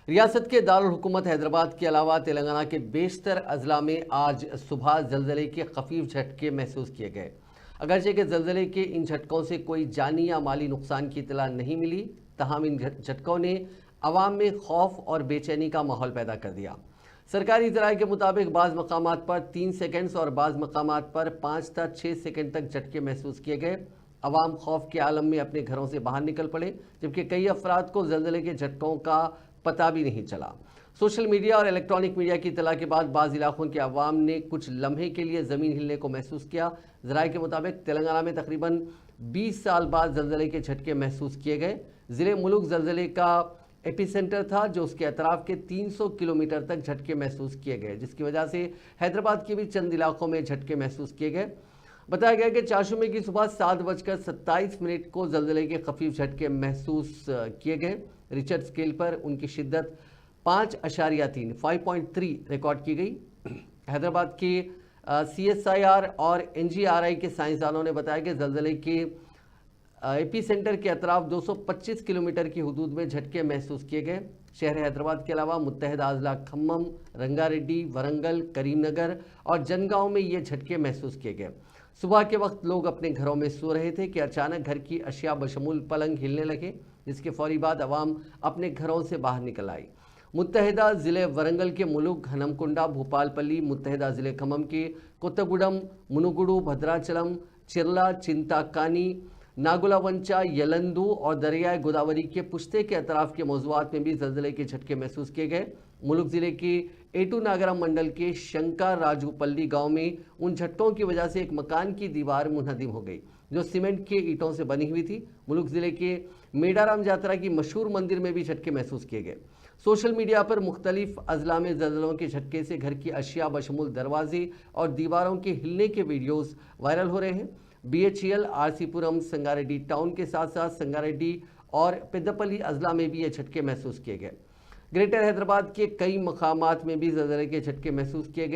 ریاست کے دارالحکومت حیدرآباد کے علاوہ تلنگانہ کے بیشتر اضلاع میں آج صبح زلزلے کے خفیف جھٹکے محسوس کیے گئے۔ اگرچہ کہ زلزلے کے ان جھٹکوں سے کوئی جانی یا مالی نقصان کی اطلاع نہیں ملی، تاہم ان جھٹکوں نے عوام میں خوف اور بے چینی کا ماحول پیدا کر دیا۔ سرکاری ذرائع کے مطابق بعض مقامات پر 3 سیکنڈز اور بعض مقامات پر 5 تا 6 سیکنڈ تک جھٹکے محسوس کیے گئے۔ عوام خوف کے عالم میں اپنے گھروں سے باہر نکل پڑے، جبکہ کئی افراد کو زلزلے کے جھٹکوں کا پتہ بھی نہیں چلا۔ سوشل میڈیا اور الیکٹرانک میڈیا کی اطلاع کے بعد بعض علاقوں کے عوام نے کچھ لمحے کے لیے زمین ہلنے کو محسوس کیا۔ ذرائع کے مطابق تلنگانہ میں تقریباً 20 سال بعد زلزلے کے جھٹکے محسوس کیے گئے۔ ضلع ملک زلزلے کا ایپی سینٹر تھا، جو اس کے اطراف کے 300 کلومیٹر تک جھٹکے محسوس کیے گئے، جس کی وجہ سے حیدرآباد کے بھی چند علاقوں میں جھٹکے محسوس کیے گئے۔ بتایا گیا کہ چاشمے کی صبح 7:27 کو زلزلے کے خفیف جھٹکے محسوس کیے گئے۔ ریچر اسکیل پر ان کی شدت 5.3 ریکارڈ کی گئی۔ حیدرآباد کے CSIR اور NGRI کے سائنسدانوں نے بتایا کہ زلزلے کے ایپی سینٹر کے اطراف 225 کلومیٹر کی حدود میں جھٹکے محسوس کیے گئے۔ شہر حیدرآباد کے علاوہ متحدہ اضلاع کھمم، رنگا ریڈی، ورنگل، کریم نگر اور جنگاؤں میں یہ جھٹکے محسوس کیے گئے۔ صبح کے وقت لوگ اپنے گھروں میں سو رہے تھے کہ اچانک گھر کی اشیاء بشمول پلنگ ہلنے لگے، جس کے فوری بعد عوام اپنے گھروں سے باہر نکل آئی۔ متحدہ ضلع ورنگل کے ملک ہنمکنڈا، بھوپال پلی، متحدہ ضلع کھمم کے کوتگوڈم، منوگوڈو، بھدراچلم، چرلا، چنتاکانی، ناگولا ونچا، یلندو اور دریائے گوداوری کے پشتے کے اطراف کے موضوعات میں بھی زلزلے کے جھٹکے محسوس کیے گئے۔ ملک ضلع کے ایٹو ناگرم منڈل کے شنکر راجو پلی گاؤں میں ان جھٹکوں کی وجہ سے ایک مکان کی دیوار منہدم ہو گئی، جو سیمنٹ کے اینٹوں سے بنی ہوئی تھی۔ ملک ضلع کے میڈارام جاترا کی مشہور مندر میں بھی جھٹکے محسوس کیے گئے۔ سوشل میڈیا پر مختلف اضلاع میں زلزلوں کے جھٹکے سے گھر کی اشیاء بشمول دروازے اور دیواروں کے ہلنے کے ویڈیوز وائرل ہو رہے ہیں۔ BHEL، RC پورم، سنگاریڈی ٹاؤن کے ساتھ ساتھ سنگاریڈی اور پیدپلی اضلاع میں بھی یہ جھٹکے محسوس کیے گئے۔ گریٹر حیدرآباد کے کئی مقامات میں بھی زلزلے کے جھٹکے محسوس کیے گئے۔